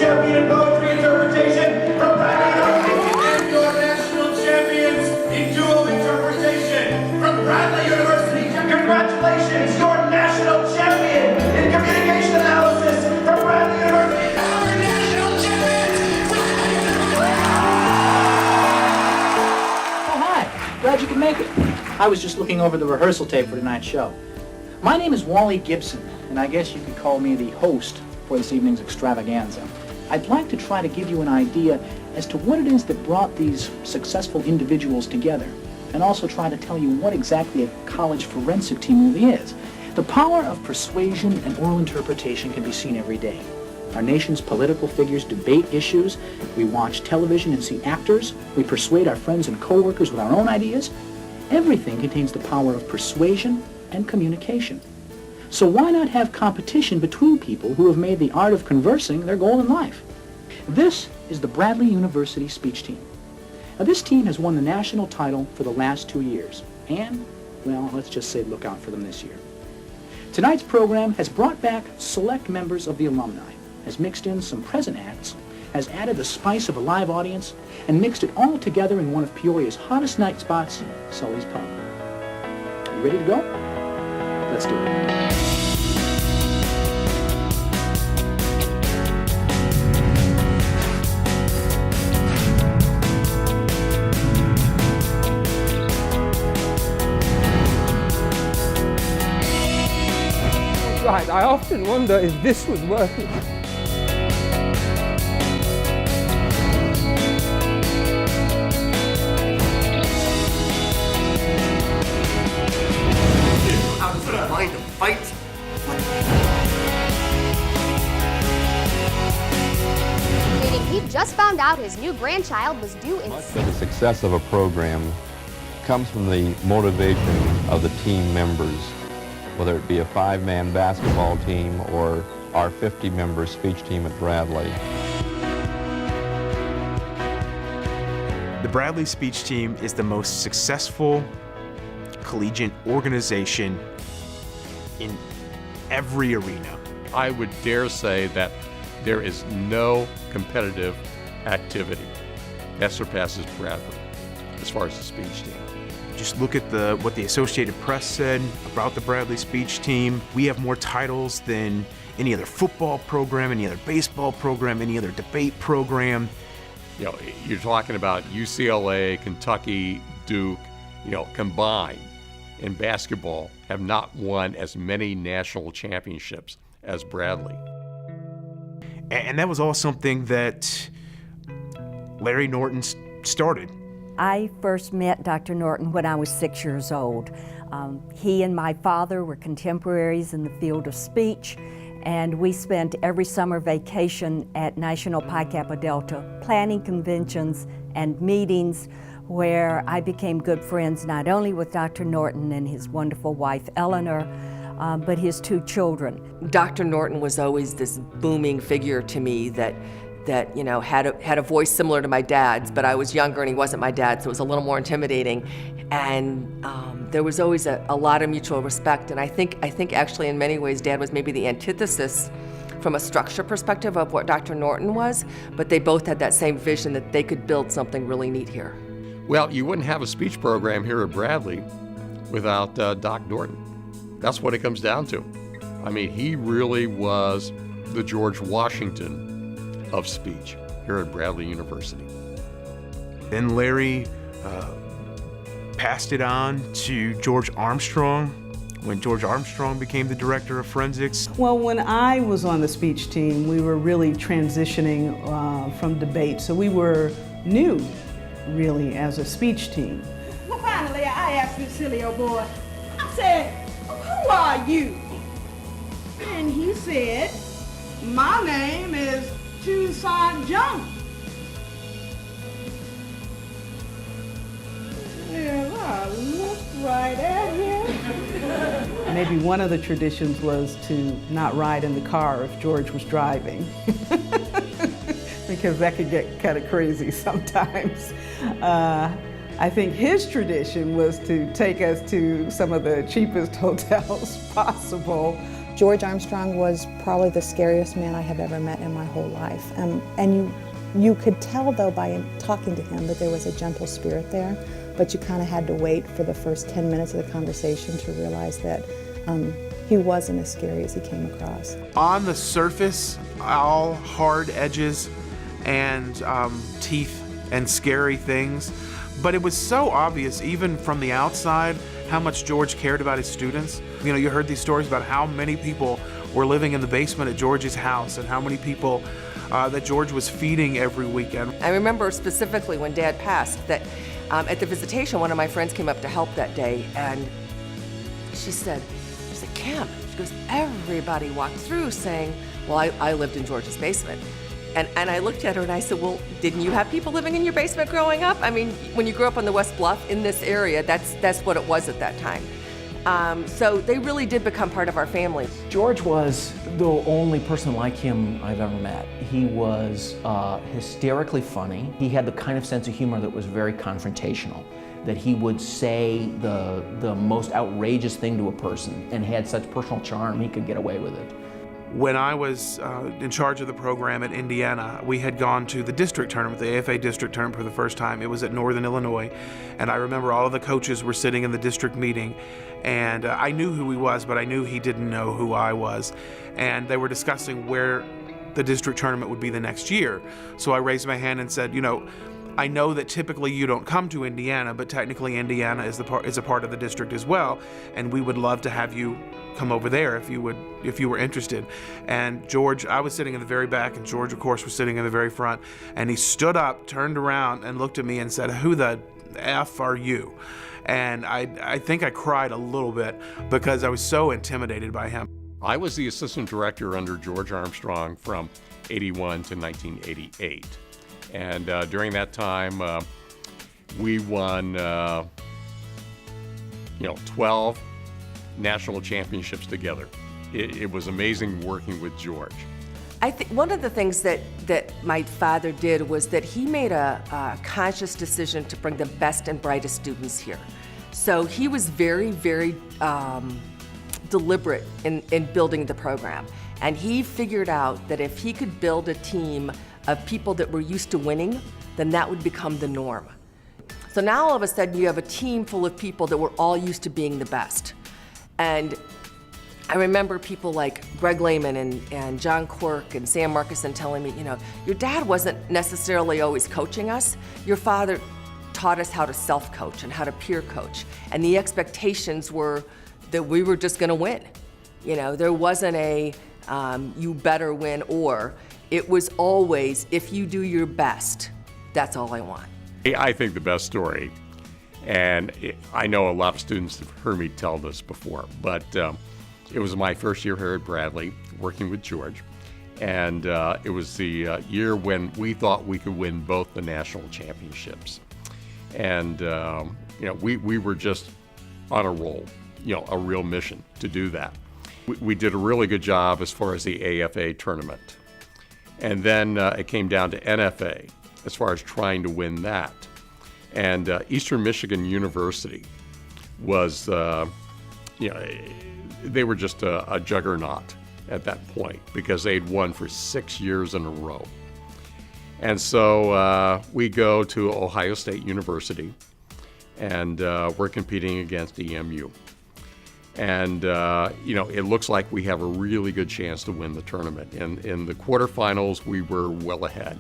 champion in poetry interpretation from Bradley University. And your national champions in duo interpretation from Bradley University. Congratulations, your national champion in communication analysis from Bradley University. Our national champions, Bradley University. Oh, hi. Glad you could make it. I was just looking over the rehearsal tape for tonight's show. My name is Wally Gibson, and I guess you could call me the host for this evening's extravaganza. I'd like to try to give you an idea as to what it is that brought these successful individuals together, and also try to tell you what exactly a college forensic team really is. The power of persuasion and oral interpretation can be seen every day. Our nation's political figures debate issues. We watch television and see actors. We persuade our friends and coworkers with our own ideas. Everything contains the power of persuasion and communication. So why not have competition between people who have made the art of conversing their goal in life? This is the Bradley University speech team. Now, this team has won the national title for the last 2 years, and, well, let's just say look out for them this year. Tonight's program has brought back select members of the alumni, has mixed in some present acts, has added the spice of a live audience, and mixed it all together in one of Peoria's hottest night spots, Sully's Pub. You ready to go? Let's do it. Right, I often wonder if this was worth it. I was gonna find a fight. Meaning he just found out his new grandchild was due in... Much of the success of a program comes from the motivation of the team members, whether it be a 5-man basketball team or our 50-member speech team at Bradley. The Bradley speech team is the most successful collegiate organization in every arena. I would dare say that there is no competitive activity that surpasses Bradley as far as the speech team. Just look at what the Associated Press said about the Bradley speech team. We have more titles than any other football program, any other baseball program, any other debate program. You know, you're talking about UCLA, Kentucky, Duke, combined in basketball have not won as many national championships as Bradley. And that was all something that Larry Norton started. I first met Dr. Norton when I was 6 years old. He and my father were contemporaries in the field of speech, and we spent every summer vacation at National Pi Kappa Delta planning conventions and meetings where I became good friends not only with Dr. Norton and his wonderful wife Eleanor, but his 2 children. Dr. Norton was always this booming figure to me that had a voice similar to my dad's, but I was younger and he wasn't my dad, so it was a little more intimidating. And there was always a lot of mutual respect. And I think actually in many ways Dad was maybe the antithesis from a structure perspective of what Dr. Norton was, but they both had that same vision that they could build something really neat here. Well, you wouldn't have a speech program here at Bradley without Doc Norton. That's what it comes down to. I mean, he really was the George Washington of speech here at Bradley University. Then Larry passed it on to George Armstrong when George Armstrong became the director of forensics. Well, when I was on the speech team, we were really transitioning from debate, so we were new, really, as a speech team. Well, finally, I asked this silly old boy, I said, who are you? And he said, my name is Tucson Jones. Well, I looked right at him. Maybe one of the traditions was to not ride in the car if George was driving, because that could get kind of crazy sometimes. I think his tradition was to take us to some of the cheapest hotels possible George Armstrong was probably the scariest man I have ever met in my whole life. And you could tell, though, by talking to him that there was a gentle spirit there, but you kind of had to wait for the first 10 minutes of the conversation to realize that he wasn't as scary as he came across. On the surface, all hard edges and teeth and scary things, but it was so obvious, even from the outside, how much George cared about his students. You know, you heard these stories about how many people were living in the basement at George's house and how many people that George was feeding every weekend. I remember specifically when Dad passed that at the visitation, one of my friends came up to help that day, and she said, Kim, she goes, everybody walked through saying, well, I lived in George's basement. And I looked at her and I said, well, didn't you have people living in your basement growing up? I mean, when you grew up on the West Bluff in this area, that's what it was at that time. So they really did become part of our family. George was the only person like him I've ever met. He was hysterically funny. He had the kind of sense of humor that was very confrontational, that he would say the most outrageous thing to a person and had such personal charm he could get away with it. When I was in charge of the program at Indiana, we had gone to the district tournament, the AFA district tournament for the first time. It was at Northern Illinois, and I remember all of the coaches were sitting in the district meeting, and I knew who he was, but I knew he didn't know who I was, and they were discussing where the district tournament would be the next year. So I raised my hand and said, you know, I know that typically you don't come to Indiana, but technically Indiana is a part of the district as well, and we would love to have you come over there if you were interested. And George, I was sitting in the very back, and George, of course, was sitting in the very front, and he stood up, turned around, and looked at me and said, "Who the F are you?" And I think I cried a little bit because I was so intimidated by him. I was the assistant director under George Armstrong from '81 to 1988. And during that time, we won 12 national championships together. It was amazing working with George. I think one of the things that my father did was that he made a conscious decision to bring the best and brightest students here. So he was very, very deliberate in building the program. And he figured out that if he could build a team of people that were used to winning, then that would become the norm. So now all of a sudden you have a team full of people that were all used to being the best. And I remember people like Greg Lehman and John Quirk and Sam Markison telling me, you know, your dad wasn't necessarily always coaching us. Your father taught us how to self-coach and how to peer coach. And the expectations were that we were just gonna win. You know, there wasn't a you better win, or it was always, if you do your best, that's all I want. I think the best story, and I know a lot of students have heard me tell this before, but it was my first year here at Bradley working with George, and it was the year when we thought we could win both the national championships. And we were just on a roll, a real mission to do that. We did a really good job as far as the AFA tournament. And then it came down to NFA as far as trying to win that. And Eastern Michigan University was, they were just a juggernaut at that point because they'd won for 6 years in a row. And so we go to Ohio State University, and we're competing against EMU. And, it looks like we have a really good chance to win the tournament. And in the quarterfinals, we were well ahead.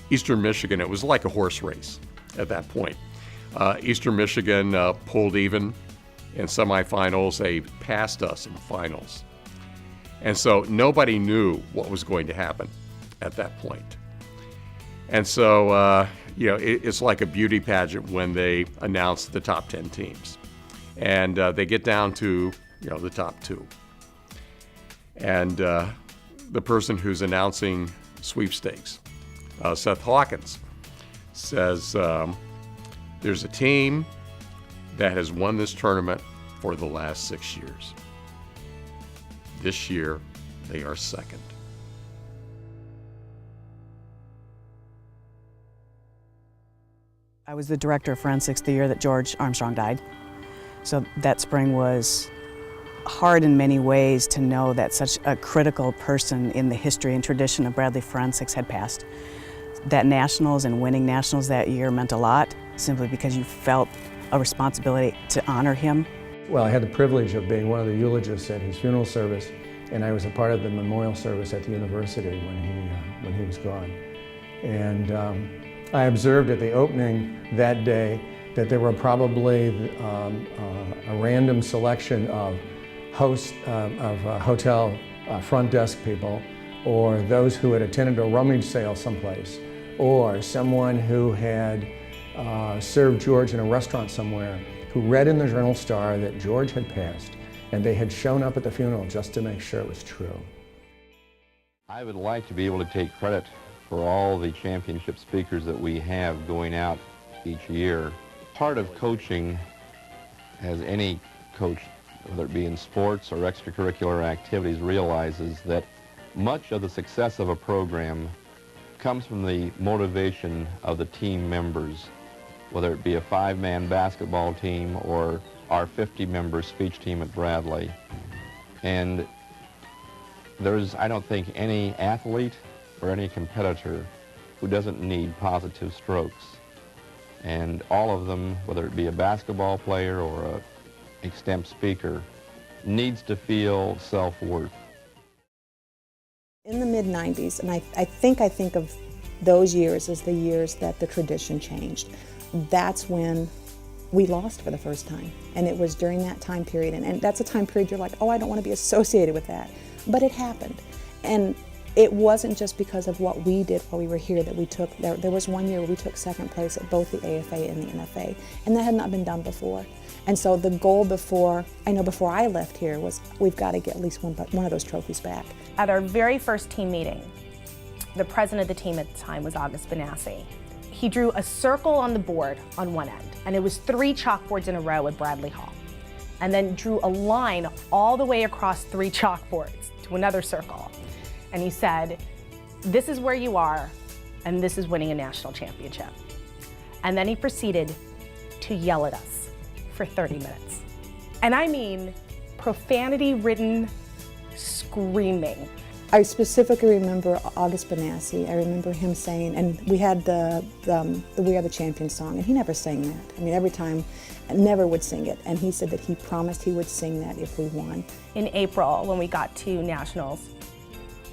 Eastern Michigan, it was like a horse race at that point. Eastern Michigan pulled even in semifinals. They passed us in finals. And so nobody knew what was going to happen at that point. And so, it's like a beauty pageant when they announce the top 10 teams. And they get down to, the top 2. And the person who's announcing sweepstakes, Seth Hawkins, says there's a team that has won this tournament for the last 6 years. This year, they are second. I was the director of forensics the year that George Armstrong died. So that spring was hard in many ways to know that such a critical person in the history and tradition of Bradley Forensics had passed. That nationals and winning nationals that year meant a lot, simply because you felt a responsibility to honor him. Well, I had the privilege of being one of the eulogists at his funeral service, and I was a part of the memorial service at the university when he was gone. And I observed at the opening that day that there were probably a random selection of hotel front desk people, or those who had attended a rummage sale someplace, or someone who had served George in a restaurant somewhere, who read in the Journal Star that George had passed, and they had shown up at the funeral just to make sure it was true. I would like to be able to take credit for all the championship speakers that we have going out each year. Part of coaching, as any coach, whether it be in sports or extracurricular activities, realizes that much of the success of a program comes from the motivation of the team members, whether it be a 5-man basketball team or our 50-member speech team at Bradley. And there's, I don't think, any athlete or any competitor who doesn't need positive strokes. And all of them, whether it be a basketball player or an extemp speaker, needs to feel self-worth. In the mid-90s, and I think of those years as the years that the tradition changed. That's when we lost for the first time. And it was during that time period. And that's a time period you're like, oh, I don't want to be associated with that. But it happened. And it wasn't just because of what we did while we were here that we took, there was one year where we took second place at both the AFA and the NFA. And that had not been done before. And so the goal before I left here was, we've got to get at least one of those trophies back. At our very first team meeting, the president of the team at the time was August Benassi. He drew a circle on the board on one end, and it was 3 chalkboards in a row at Bradley Hall, and then drew a line all the way across 3 chalkboards to another circle. And he said, this is where you are, and this is winning a national championship. And then he proceeded to yell at us for 30 minutes. And I mean profanity-ridden screaming. I specifically remember August Benassi. I remember him saying, and we had the We Are the Champions song, and he never sang that. I mean, every time, never would sing it. And he said that he promised he would sing that if we won. In April, when we got to nationals,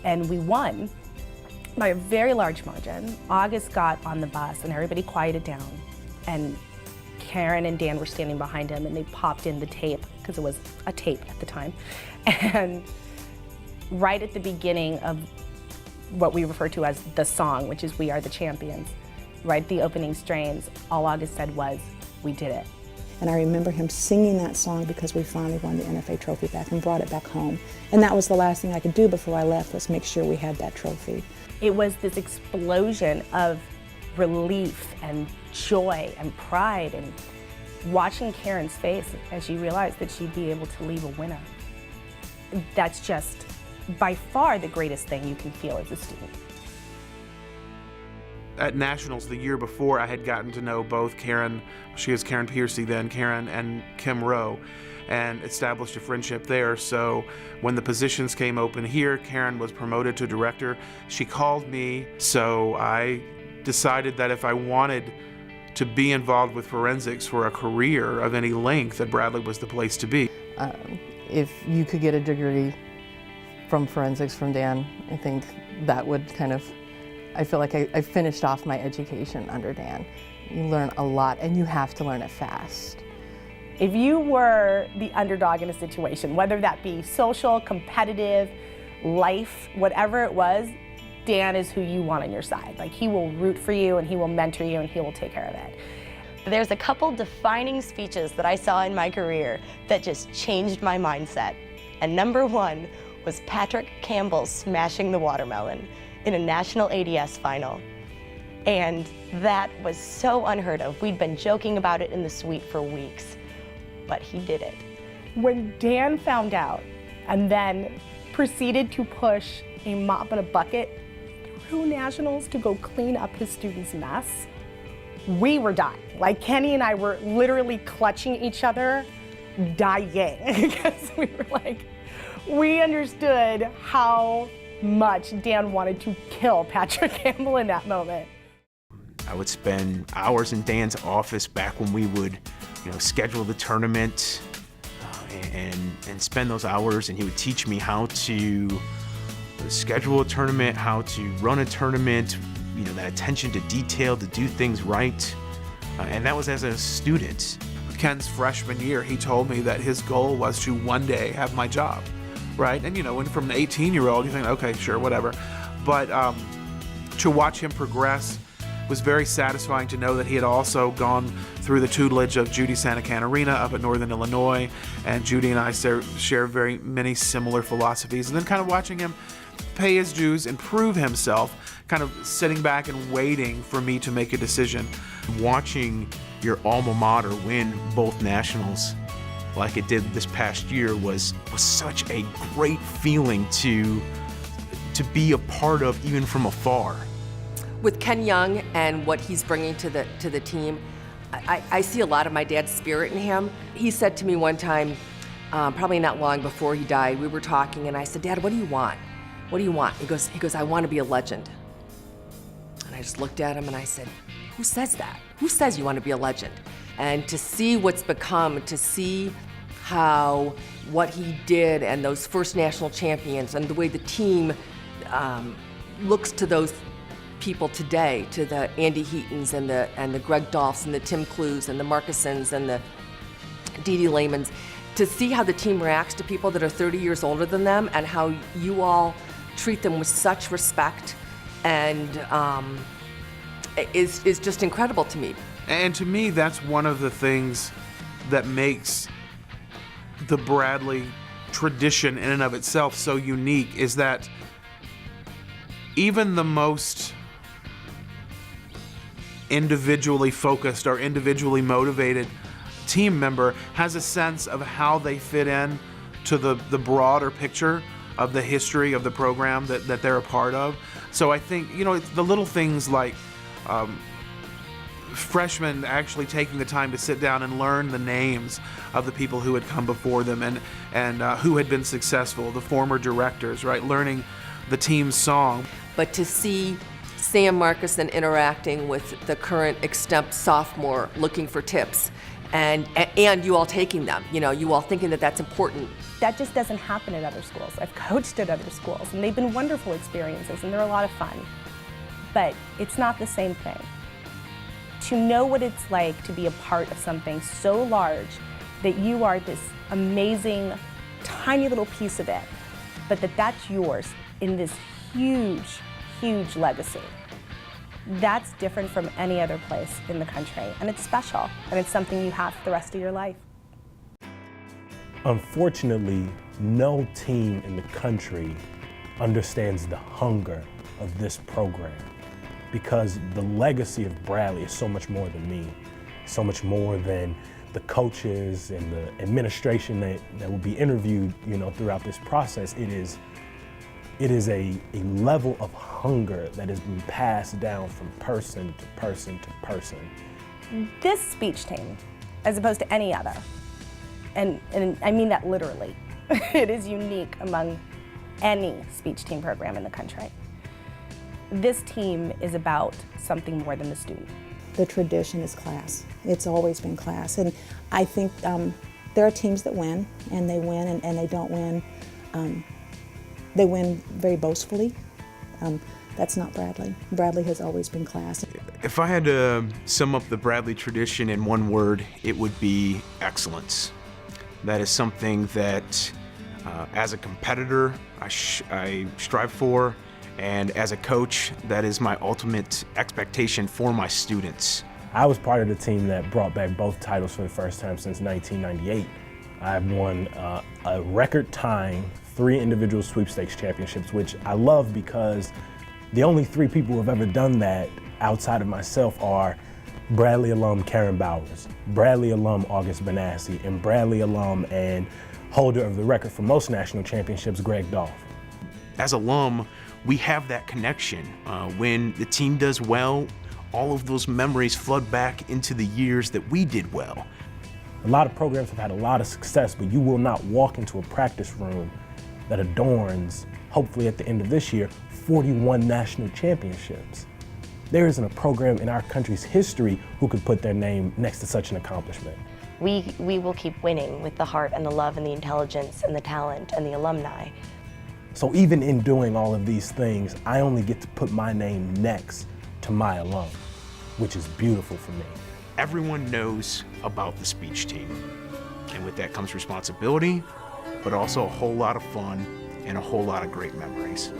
and we won by a very large margin, August got on the bus and everybody quieted down. And Karen and Dan were standing behind him, and they popped in the tape, because it was a tape at the time. And right at the beginning of what we refer to as the song, which is We Are the Champions, right at the opening strains, all August said was, we did it. And I remember him singing that song because we finally won the NFA trophy back and brought it back home. And that was the last thing I could do before I left, was make sure we had that trophy. It was this explosion of relief and joy and pride, and watching Karen's face as she realized that she'd be able to leave a winner. That's just by far the greatest thing you can feel as a student. At Nationals the year before, I had gotten to know both Karen, she was Karen Piercy then, Karen and Kim Rowe, and established a friendship there. So when the positions came open here, Karen was promoted to director. She called me, so I decided that if I wanted to be involved with forensics for a career of any length, that Bradley was the place to be. If you could get a degree from forensics from Dan, I think that would kind of, I feel like I finished off my education under Dan. You learn a lot, and you have to learn it fast. If you were the underdog in a situation, whether that be social, competitive, life, whatever it was, Dan is who you want on your side. Like, he will root for you, and he will mentor you, and he will take care of it. There's a couple defining speeches that I saw in my career that just changed my mindset. And number one was Patrick Campbell smashing the watermelon in a national ADS final. And that was so unheard of. We'd been joking about it in the suite for weeks, but he did it. When Dan found out and then proceeded to push a mop and a bucket through nationals to go clean up his students' mess, we were dying. Like, Kenny and I were literally clutching each other, dying because we understood how much Dan wanted to kill Patrick Campbell in that moment. I would spend hours in Dan's office back when we would, schedule the tournament and spend those hours, and he would teach me how to schedule a tournament, how to run a tournament, that attention to detail, to do things right. And that was as a student. Ken's freshman year, he told me that his goal was to one day have my job, right? And when from an 18-year-old, you think, okay, sure, whatever. But to watch him progress was very satisfying to know that he had also gone through the tutelage of Judy Santacanarina up at Northern Illinois, and Judy and I share very many similar philosophies. And then kind of watching him pay his dues and prove himself, kind of sitting back and waiting for me to make a decision. Watching your alma mater win both nationals like it did this past year was such a great feeling to be a part of, even from afar. With Ken Young and what he's bringing to the team, I see a lot of my dad's spirit in him. He said to me one time, probably not long before he died, we were talking, and I said, "Dad, what do you want? What do you want?" He goes, "I want to be a legend." And I just looked at him and I said, "Who says that? Who says you want to be a legend?" And to see what's become, to see how what he did and those first national champions and the way the team looks to those people today, to the Andy Heatons and the Greg Dolphs and the Tim Clues and the Marcusons and the Dee Dee Lamans, to see how the team reacts to people that are 30 years older than them and how you all treat them with such respect and is just incredible to me. And to me, that's one of the things that makes the Bradley tradition in and of itself so unique, is that even the most individually focused or individually motivated team member has a sense of how they fit in to the broader picture of the history of the program that they're a part of. So I think, it's the little things like freshmen actually taking the time to sit down and learn the names of the people who had come before them and who had been successful, the former directors, right? Learning the team's song. But to see Sam Marcuson interacting with the current extemp sophomore looking for tips, and you all taking them, you all thinking that that's important. That just doesn't happen at other schools. I've coached at other schools, and they've been wonderful experiences, and they're a lot of fun. But it's not the same thing. To know what it's like to be a part of something so large that you are this amazing, tiny little piece of it, but that's yours in this huge, huge legacy. That's different from any other place in the country, and it's special, and it's something you have for the rest of your life. Unfortunately, no team in the country understands the hunger of this program, because the legacy of Bradley is so much more than me, so much more than the coaches and the administration that will be interviewed, throughout this process. It is a level of hunger that has been passed down from person to person to person. This speech team, as opposed to any other, and I mean that literally, it is unique among any speech team program in the country. This team is about something more than the student. The tradition is class. It's always been class. And I think there are teams that win, and they win, and they don't win. They win very boastfully. That's not Bradley. Bradley has always been class. If I had to sum up the Bradley tradition in one word, it would be excellence. That is something that, as a competitor, I strive for, and as a coach, that is my ultimate expectation for my students. I was part of the team that brought back both titles for the first time since 1998. I've won a record time 3 individual sweepstakes championships, which I love because the only 3 people who have ever done that outside of myself are Bradley alum Karen Bowers, Bradley alum August Benassi, and Bradley alum and holder of the record for most national championships, Greg Dolph. As alum, we have that connection. When the team does well, all of those memories flood back into the years that we did well. A lot of programs have had a lot of success, but you will not walk into a practice room that adorns, hopefully at the end of this year, 41 national championships. There isn't a program in our country's history who could put their name next to such an accomplishment. We will keep winning with the heart and the love and the intelligence and the talent and the alumni. So even in doing all of these things, I only get to put my name next to my alum, which is beautiful for me. Everyone knows about the speech team. And with that comes responsibility, but also a whole lot of fun and a whole lot of great memories.